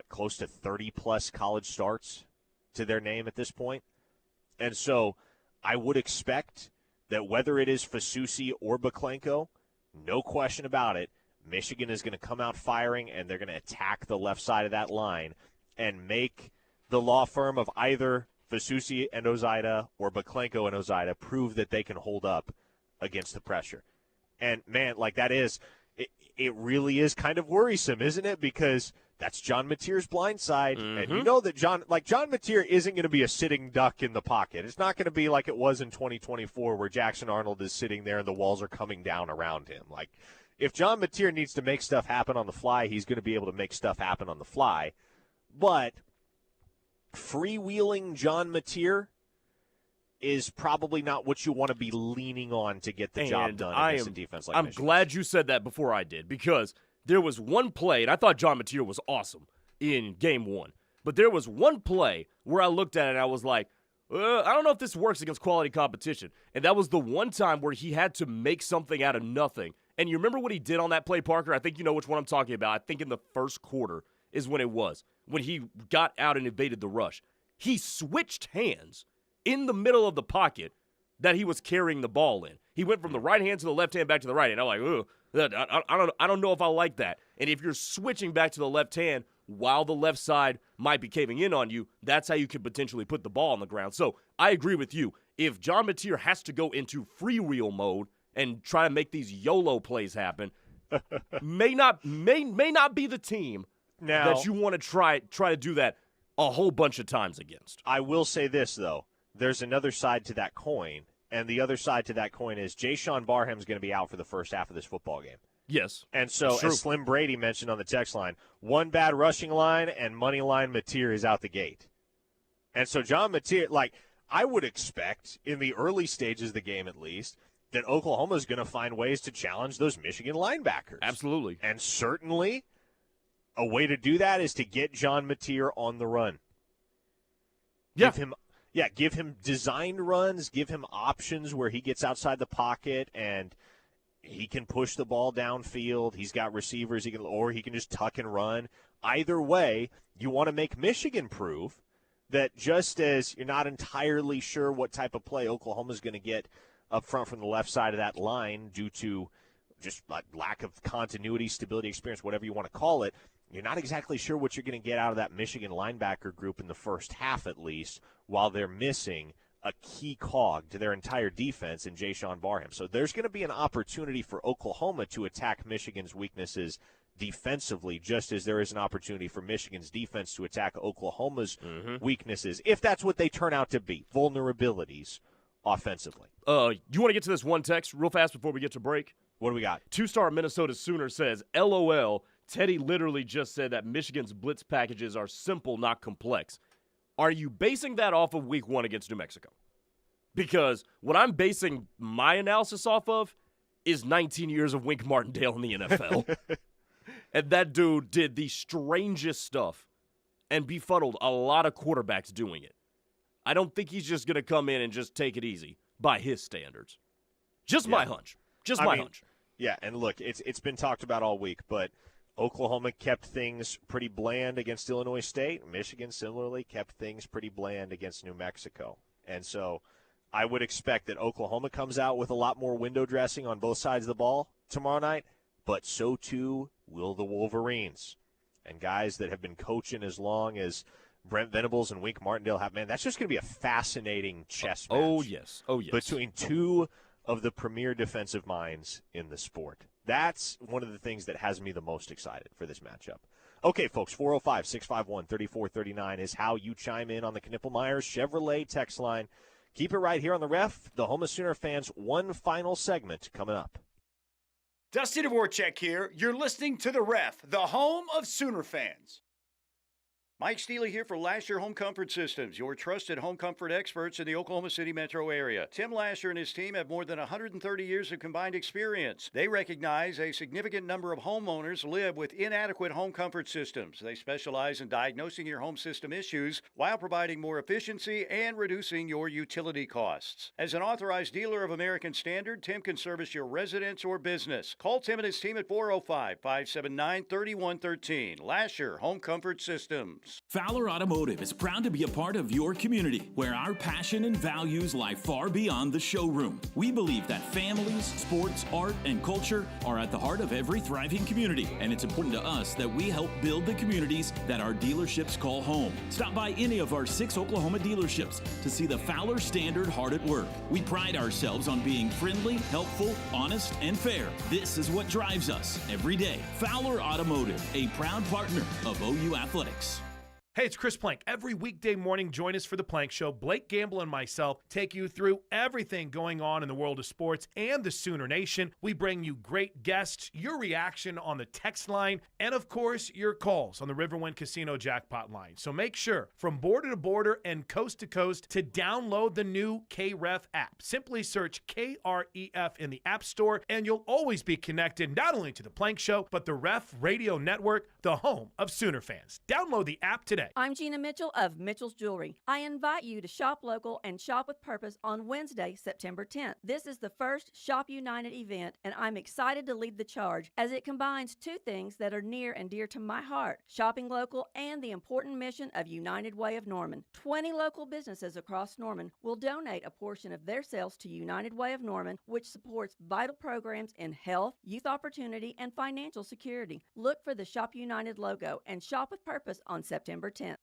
close to 30-plus college starts to their name at this point. And so I would expect that whether it is Fasusi or Baklenko, no question about it, Michigan is going to come out firing, and they're going to attack the left side of that line and make the law firm of either Fasusi and Ozida or Baklenko and Ozida prove that they can hold up against the pressure. And, man, it really is kind of worrisome, isn't it? Because that's John Mateer's blind side. Mm-hmm. And you know that John Mateer isn't going to be a sitting duck in the pocket. It's not going to be like it was in 2024 where Jackson Arnold is sitting there and the walls are coming down around him. If John Mateer needs to make stuff happen on the fly, he's going to be able to make stuff happen on the fly. But freewheeling John Mateer is probably not what you want to be leaning on to get the job done against a defense like Michigan. I'm glad you said that before I did, because there was one play, and I thought John Mateer was awesome in game 1, but there was one play where I looked at it and I was like, I don't know if this works against quality competition. And that was the one time where he had to make something out of nothing. And you remember what he did on that play, Parker? I think you know which one I'm talking about. I think in the first quarter, is when he got out and evaded the rush. He switched hands in the middle of the pocket that he was carrying the ball in. He went from the right hand to the left hand back to the right hand. I'm like, ooh, I don't know if I like that. And if you're switching back to the left hand while the left side might be caving in on you, that's how you could potentially put the ball on the ground. So I agree with you. If John Mateer has to go into freewheel mode and try to make these YOLO plays happen, may not be the team that you want to try to do that a whole bunch of times against. I will say this, though. There's another side to that coin, and the other side to that coin is Jayshawn Barham's going to be out for the first half of this football game. Yes. And so, as Slim Brady mentioned on the text line, one bad rushing line and money line Mateer is out the gate. And so John Mateer, I would expect in the early stages of the game at least, that Oklahoma is going to find ways to challenge those Michigan linebackers. Absolutely. And certainly a way to do that is to get John Mateer on the run. Yeah. Give him designed runs, give him options where he gets outside the pocket and he can push the ball downfield. He's got receivers, or he can just tuck and run. Either way, you want to make Michigan prove that just as you're not entirely sure what type of play Oklahoma's going to get up front from the left side of that line due to just lack of continuity, stability, experience, whatever you want to call it, you're not exactly sure what you're going to get out of that Michigan linebacker group in the first half at least, while they're missing a key cog to their entire defense in Jayshawn Barham. So there's going to be an opportunity for Oklahoma to attack Michigan's weaknesses defensively, just as there is an opportunity for Michigan's defense to attack Oklahoma's weaknesses, if that's what they turn out to be, vulnerabilities offensively. You want to get to this one text real fast before we get to break? What do we got? 2-star Minnesota Sooner says, LOL, Teddy literally just said that Michigan's blitz packages are simple, not complex. Are you basing that off of week 1 against New Mexico? Because what I'm basing my analysis off of is 19 years of Wink Martindale in the NFL. And that dude did the strangest stuff and befuddled a lot of quarterbacks doing it. I don't think he's just going to come in and just take it easy by his standards. Just my hunch. My hunch. Yeah, and look, it's been talked about all week, but Oklahoma kept things pretty bland against Illinois State. Michigan similarly kept things pretty bland against New Mexico. And so I would expect that Oklahoma comes out with a lot more window dressing on both sides of the ball tomorrow night, but so too will the Wolverines. And guys that have been coaching as long as Brent Venables and Wink Martindale have, man, that's just going to be a fascinating chess match. Oh, yes. Between two of the premier defensive minds in the sport. That's one of the things that has me the most excited for this matchup. Okay, folks, 405-651-3439 is how you chime in on the Knippelmeyers Chevrolet text line. Keep it right here on the Ref. The Home of Sooner fans, one final segment coming up. Dusty Dvorak here. You're listening to The Ref, the home of Sooner fans. Mike Steele here for Lasher Home Comfort Systems, your trusted home comfort experts in the Oklahoma City metro area. Tim Lasher and his team have more than 130 years of combined experience. They recognize a significant number of homeowners live with inadequate home comfort systems. They specialize in diagnosing your home system issues while providing more efficiency and reducing your utility costs. As an authorized dealer of American Standard, Tim can service your residence or business. Call Tim and his team at 405-579-3113. Lasher Home Comfort Systems. Fowler Automotive is proud to be a part of your community, where our passion and values lie far beyond the showroom. We believe that families, sports, art, and culture are at the heart of every thriving community, and it's important to us that we help build the communities that our dealerships call home. Stop by any of our 6 Oklahoma dealerships to see the Fowler Standard heart at work. We pride ourselves on being friendly, helpful, honest, and fair. This is what drives us every day. Fowler Automotive, a proud partner of OU Athletics. Hey, it's Chris Plank. Every weekday morning, join us for The Plank Show. Blake Gamble and myself take you through everything going on in the world of sports and the Sooner Nation. We bring you great guests, your reaction on the text line, and, of course, your calls on the Riverwind Casino jackpot line. So make sure, from border to border and coast to coast, to download the new KREF app. Simply search KREF in the App Store, and you'll always be connected not only to The Plank Show, but the Ref Radio Network, the home of Sooner fans. Download the app today. today. I'm Gina Mitchell of Mitchell's Jewelry. I invite you to shop local and shop with purpose on Wednesday, September 10th. This is the first Shop United event, and I'm excited to lead the charge as it combines two things that are near and dear to my heart: shopping local and the important mission of United Way of Norman. 20 local businesses across Norman will donate a portion of their sales to United Way of Norman, which supports vital programs in health, youth opportunity, and financial security. Look for the Shop United logo and shop with purpose on September 10th.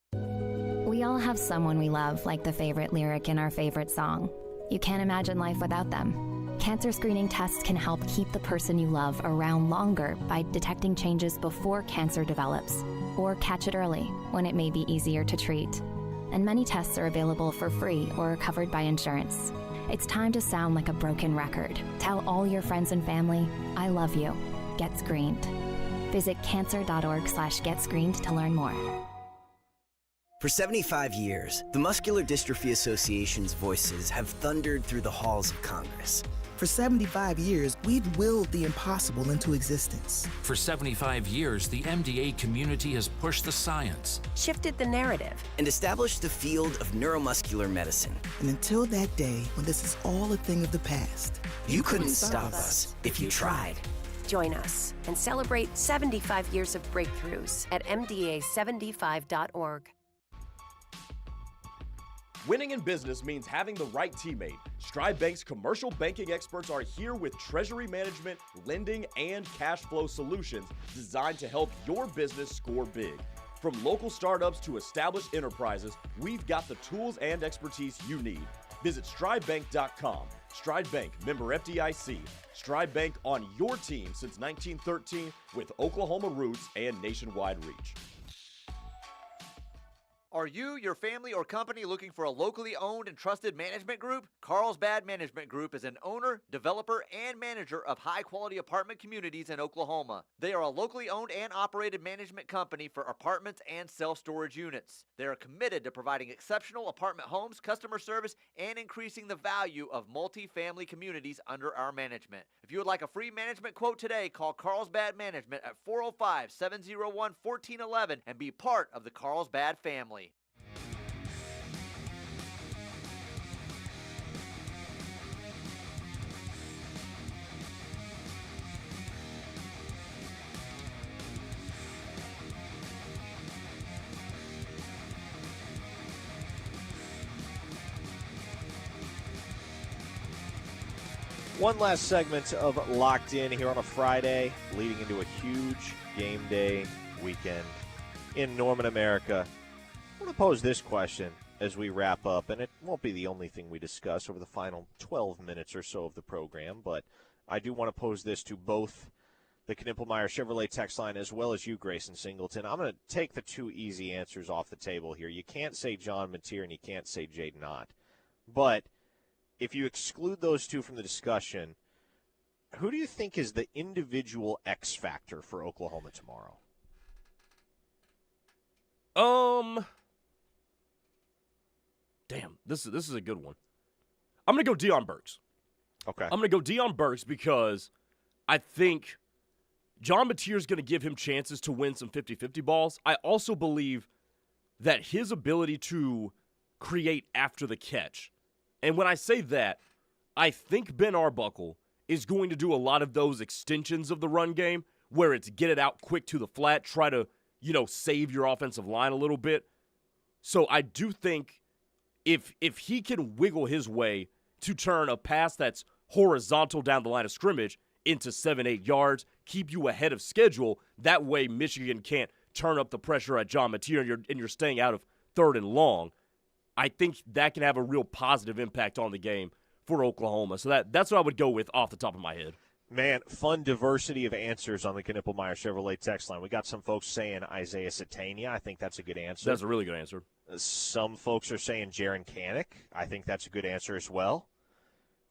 We all have someone we love, like the favorite lyric in our favorite song. You can't imagine life without them. Cancer screening tests can help keep the person you love around longer by detecting changes before cancer develops, or catch it early when it may be easier to treat. And many tests are available for free or are covered by insurance. It's time to sound like a broken record. Tell all your friends and family, I love you. Get screened. Visit cancer.org/getscreened to learn more. For 75 years, the Muscular Dystrophy Association's voices have thundered through the halls of Congress. For 75 years, we've willed the impossible into existence. For 75 years, the MDA community has pushed the science, shifted the narrative, and established the field of neuromuscular medicine. And until that day when this is all a thing of the past, you couldn't stop us if you tried. Join us and celebrate 75 years of breakthroughs at MDA75.org. Winning in business means having the right teammate. Stride Bank's commercial banking experts are here with treasury management, lending, and cash flow solutions designed to help your business score big. From local startups to established enterprises, we've got the tools and expertise you need. Visit stridebank.com. Stride Bank, member FDIC. Stride Bank on your team since 1913 with Oklahoma roots and nationwide reach. Are you, your family, or company looking for a locally owned and trusted management group? Carlsbad Management Group is an owner, developer, and manager of high-quality apartment communities in Oklahoma. They are a locally owned and operated management company for apartments and self-storage units. They are committed to providing exceptional apartment homes, customer service, and increasing the value of multi-family communities under our management. If you would like a free management quote today, call Carlsbad Management at 405-701-1411 and be part of the Carlsbad family. One last segment of Locked In here on a Friday, leading into a huge game day weekend in Norman, America. I want to pose this question as we wrap up, and it won't be the only thing we discuss over the final 12 minutes or so of the program, but I do want to pose this to both the Knippelmeyer Chevrolet text line as well as you, Grayson Singleton. I'm going to take the two easy answers off the table here. You can't say John Mateer and you can't say Jaden Ott. But if you exclude those two from the discussion, who do you think is the individual X factor for Oklahoma tomorrow? Damn, this is a good one. I'm going to go Deion Burks. Okay. I'm going to go Deion Burks because I think John Mateer is going to give him chances to win some 50-50 balls. I also believe that his ability to create after the catch, and when I say that, I think Ben Arbuckle is going to do a lot of those extensions of the run game where it's get it out quick to the flat, try to, save your offensive line a little bit. So I do think if he can wiggle his way to turn a pass that's horizontal down the line of scrimmage into 7-8 yards, keep you ahead of schedule, that way Michigan can't turn up the pressure at John Mateer and you're staying out of 3rd and long. I think that can have a real positive impact on the game for Oklahoma. So that's what I would go with off the top of my head. Man, fun diversity of answers on the Knippelmeyer Chevrolet text line. We got some folks saying Isaiah Satania. I think that's a good answer. That's a really good answer. Some folks are saying Jaron Kanik. I think that's a good answer as well.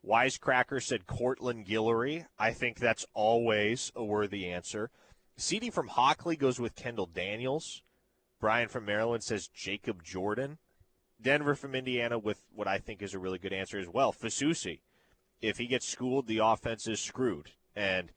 Wisecracker said Cortland Guillory. I think that's always a worthy answer. CD from Hockley goes with Kendall Daniels. Brian from Maryland says Jacob Jordan. Denver from Indiana with what I think is a really good answer as well. Fasusi. If he gets schooled, the offense is screwed. And,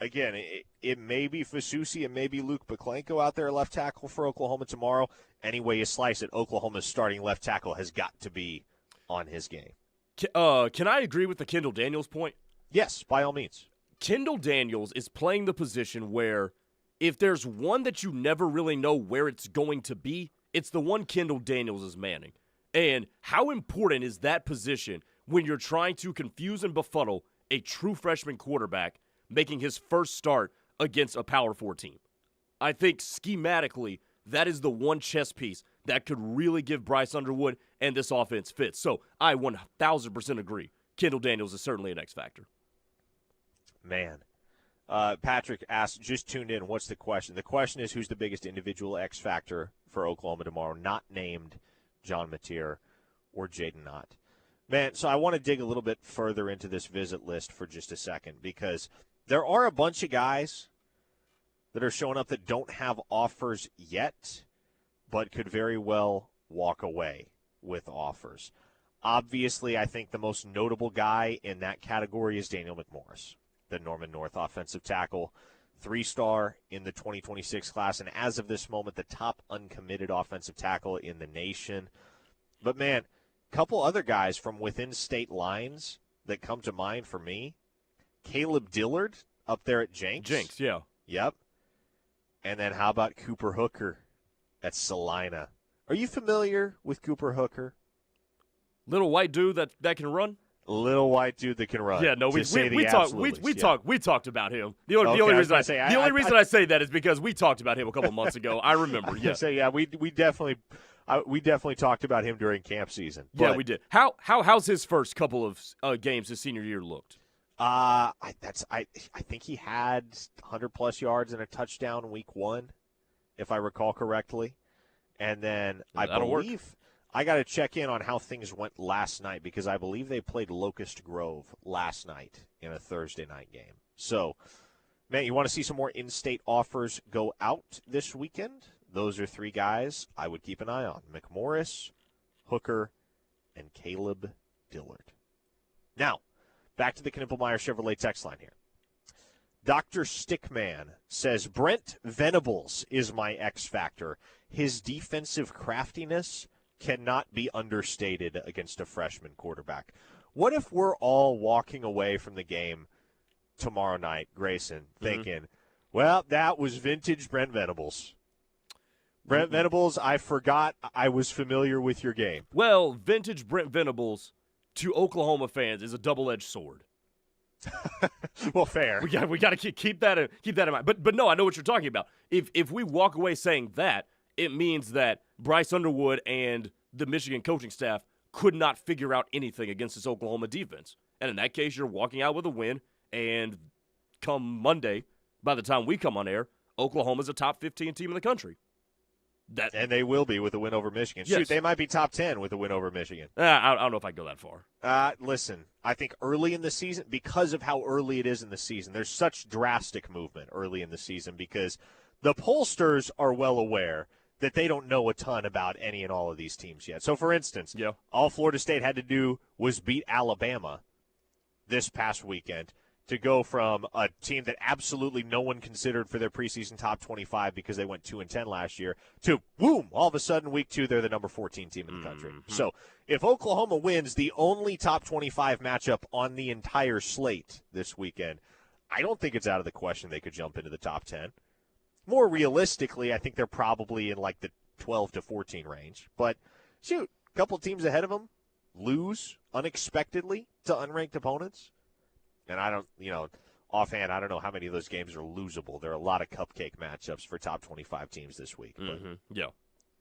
again, it may be Fasusi, it may be Luke Baklenko out there left tackle for Oklahoma tomorrow. any way you slice it, Oklahoma's starting left tackle has got to be on his game. Can I agree with the Kendall Daniels point? Yes, by all means. Kendall Daniels is playing the position where if there's one that you never really know where it's going to be, it's the one Kendall Daniels is manning. And how important is that position when you're trying to confuse and befuddle a true freshman quarterback making his first start against a Power 4 team? I think schematically, that is the one chess piece that could really give Bryce Underwood and this offense fits. So I 1,000% agree. Kendall Daniels is certainly an X factor. Man. Patrick asked, just tuned in, what's the question? The question is, who's the biggest individual X factor for Oklahoma tomorrow, not named John Mateer or Jaden Knott. Man, so I want to dig a little bit further into this visit list for just a second, because there are a bunch of guys that are showing up that don't have offers yet, but could very well walk away with offers. Obviously, I think the most notable guy in that category is Daniel McMorris, the Norman North offensive tackle, 3-star in the 2026 class, and as of this moment, the top uncommitted offensive tackle in the nation. But, man, a couple other guys from within state lines that come to mind for me. Caleb Dillard up there at Jenks. Jenks, yeah. Yep. And then how about Cooper Hooker at Salina? Are you familiar with Cooper Hooker? Little white dude that can run? Little white dude that can run. Yeah, no, we talked about him. The only reason I say that is because we talked about him a couple months ago. I remember. Yeah. We definitely talked about him during camp season. Yeah, we did. How's his first couple of games his senior year looked? I think he had 100+ yards and a touchdown week 1, if I recall correctly. And then I believe I got to check in on how things went last night, because I believe they played Locust Grove last night in a Thursday night game. So, man, you want to see some more in-state offers go out this weekend? Those are 3 guys I would keep an eye on: McMorris, Hooker, and Caleb Dillard. Now, back to the Knippelmeyer Chevrolet text line here. Dr. Stickman says, Brent Venables is my X factor. His defensive craftiness cannot be understated against a freshman quarterback. What if we're all walking away from the game tomorrow night, Grayson, thinking, well, that was vintage Brent Venables. Brent Venables, I forgot I was familiar with your game. Well, vintage Brent Venables to Oklahoma fans is a double-edged sword. Well, fair. We got to keep that in mind. But no, I know what you're talking about. If we walk away saying that, it means that Bryce Underwood and the Michigan coaching staff could not figure out anything against this Oklahoma defense. And in that case, you're walking out with a win, and come Monday, by the time we come on air, Oklahoma's a top 15 team in the country. And they will be with a win over Michigan. Yes. Shoot, they might be top 10 with a win over Michigan. I don't know if I go that far. Listen, I think early in the season, because of how early it is in the season, there's such drastic movement early in the season because the pollsters are well aware that they don't know a ton about any and all of these teams yet. So, for instance, all Florida State had to do was beat Alabama this past weekend to go from a team that absolutely no one considered for their preseason top 25 because they went 2-10 last year to, boom, all of a sudden week 2 they're the number 14 team in the country. So if Oklahoma wins the only top 25 matchup on the entire slate this weekend, I don't think it's out of the question they could jump into the top 10. More realistically, I think they're probably in like the 12 to 14 range. But, shoot, a couple teams ahead of them lose unexpectedly to unranked opponents. And I don't, offhand, I don't know how many of those games are losable. There are a lot of cupcake matchups for top 25 teams this week. But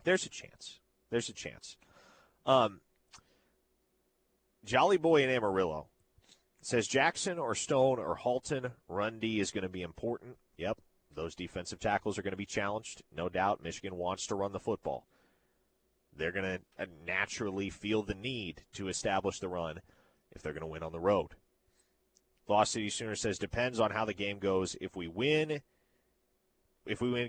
there's a chance. There's a chance. Jolly Boy in Amarillo says Jackson or Stone or Halton, run D is going to be important. Yep, those defensive tackles are going to be challenged. No doubt Michigan wants to run the football. They're going to naturally feel the need to establish the run if they're going to win on the road. Lost City Sooner says, depends on how the game goes. If we win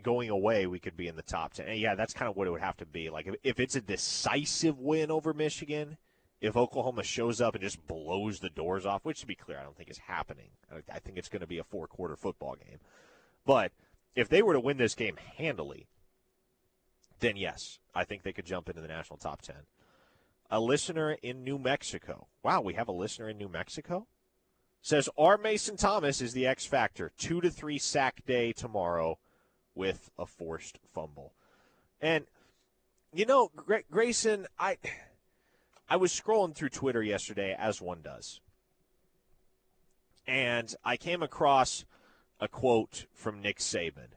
going away, we could be in the top 10. And yeah, that's kind of what it would have to be. Like, if it's a decisive win over Michigan, if Oklahoma shows up and just blows the doors off, which, to be clear, I don't think is happening. I think it's going to be a 4-quarter football game. But if they were to win this game handily, then yes, I think they could jump into the national top 10. A listener in New Mexico. Wow, we have a listener in New Mexico? Says, our Mason Thomas is the X factor. 2 to 3 sack day tomorrow with a forced fumble. And, you know, Grayson, I was scrolling through Twitter yesterday, as one does. And I came across a quote from Nick Saban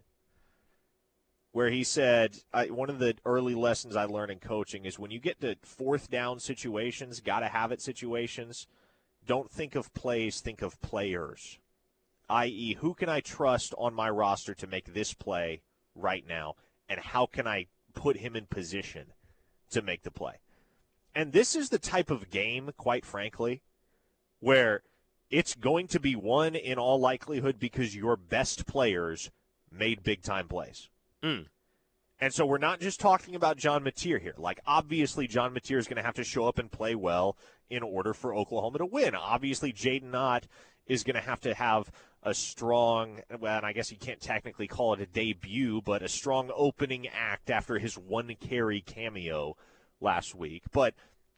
where he said, one of the early lessons I learned in coaching is when you get to fourth down situations, got-to-have-it situations, don't think of plays, think of players, i.e., who can I trust on my roster to make this play right now, and how can I put him in position to make the play? And this is the type of game, quite frankly, where it's going to be won in all likelihood because your best players made big-time plays. And so we're not just talking about John Mateer here. Like, obviously, John Mateer is going to have to show up and play well in order for Oklahoma to win. Obviously, Jaden Knott is going to have a strong, well, and I guess you can't technically call it a debut, but a strong opening act after his one-carry cameo last week. But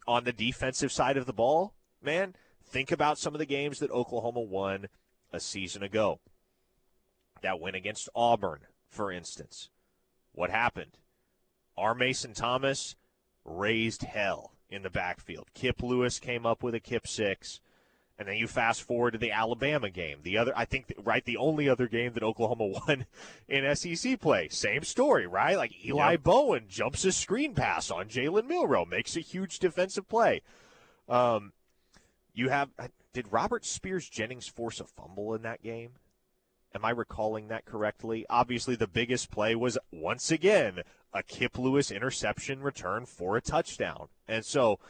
on the defensive side of the ball, man, think about some of the games that Oklahoma won a season ago. That win against Auburn, for instance. What happened? Our Mason Thomas raised hell in the backfield. Kip Lewis came up with a Kip 6. And then you fast forward to the Alabama game. The only other game that Oklahoma won in SEC play. Same story, right? Like Eli Bowen jumps a screen pass on Jalen Milroe, makes a huge defensive play. Did Robert Spears Jennings force a fumble in that game? Am I recalling that correctly? Obviously, the biggest play was, once again, a Kip Lewis interception return for a touchdown. And so,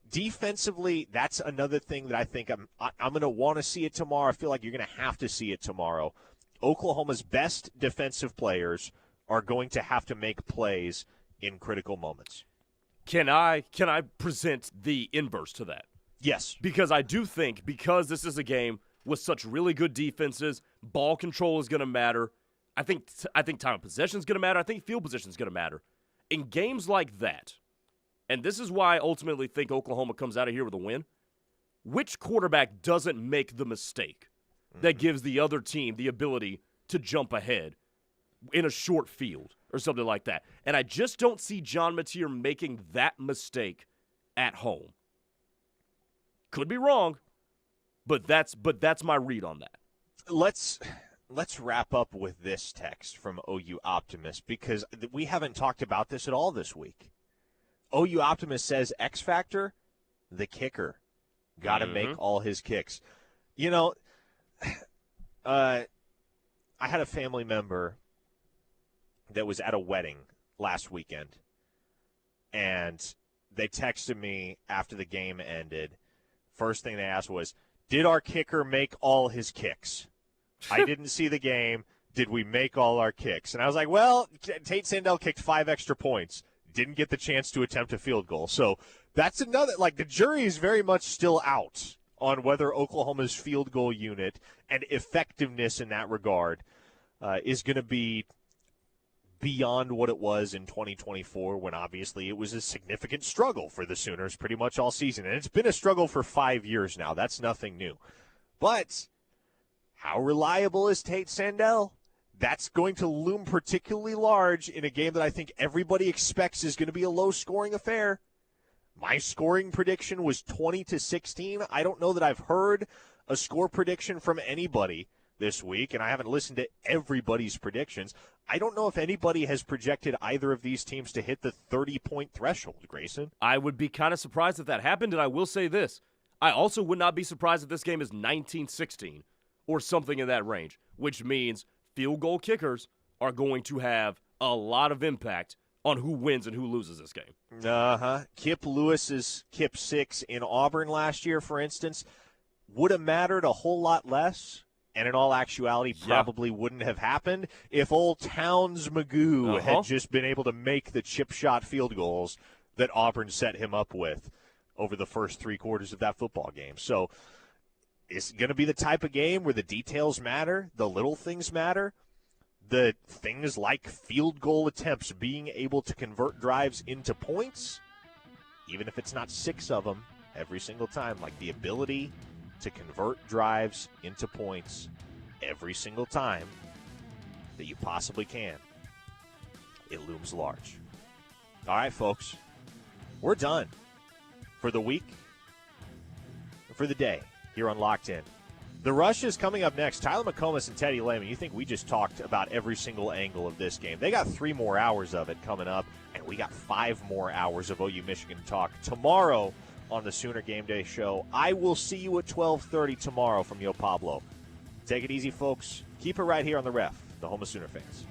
defensively, that's another thing that I think I'm going to want to see it tomorrow. I feel like you're going to have to see it tomorrow. Oklahoma's best defensive players are going to have to make plays in critical moments. Can I present the inverse to that? Yes. Because I do think, because this is a game with such really good defenses, ball control is going to matter. I think time of possession is going to matter. I think field position is going to matter. In games like that, and this is why I ultimately think Oklahoma comes out of here with a win, which quarterback doesn't make the mistake that gives the other team the ability to jump ahead in a short field or something like that? And I just don't see John Mateer making that mistake at home. Could be wrong, but that's my read on that. Let's wrap up with this text from OU Optimist, because we haven't talked about this at all this week. OU Optimist says, X Factor, the kicker. Got to make all his kicks. You know, I had a family member that was at a wedding last weekend, and they texted me after the game ended. First thing they asked was, did our kicker make all his kicks? I didn't see the game. Did we make all our kicks? And I was like, well, Tate Sandell kicked 5 extra points. Didn't get the chance to attempt a field goal. So that's another, like, the jury is very much still out on whether Oklahoma's field goal unit and effectiveness in that regard is going to be beyond what it was in 2024, when obviously it was a significant struggle for the Sooners pretty much all season. And it's been a struggle for 5 years now. That's nothing new. But how reliable is Tate Sandell? That's going to loom particularly large in a game that I think everybody expects is going to be a low-scoring affair. My scoring prediction was 20-16. I don't know that I've heard a score prediction from anybody this week, and I haven't listened to everybody's predictions. I don't know if anybody has projected either of these teams to hit the 30-point threshold, Grayson. I would be kind of surprised if that happened, and I will say this. I also would not be surprised if this game is 19-16 or something in that range, which means field goal kickers are going to have a lot of impact on who wins and who loses this game. Kip Lewis's Kip 6 in Auburn last year, for instance, would have mattered a whole lot less, and in all actuality probably wouldn't have happened if old Towns Magoo had just been able to make the chip shot field goals that Auburn set him up with over the first 3 quarters of that football game. So it's going to be the type of game where the details matter, the little things matter. the things like field goal attempts, being able to convert drives into points, even if it's not 6 of them every single time, like the ability to convert drives into points every single time that you possibly can, it looms large. All right, folks, we're done for the week, for the day here on Locked In. The Rush is coming up next. Tyler McComas and Teddy Lehman. You think we just talked about every single angle of this game. They got 3 more hours of it coming up, and we got 5 more hours of OU Michigan talk tomorrow on the Sooner Game Day show. I will see you at 12:30 tomorrow from Yo Pablo. Take it easy, folks. Keep it right here on the Ref, the home of Sooner fans.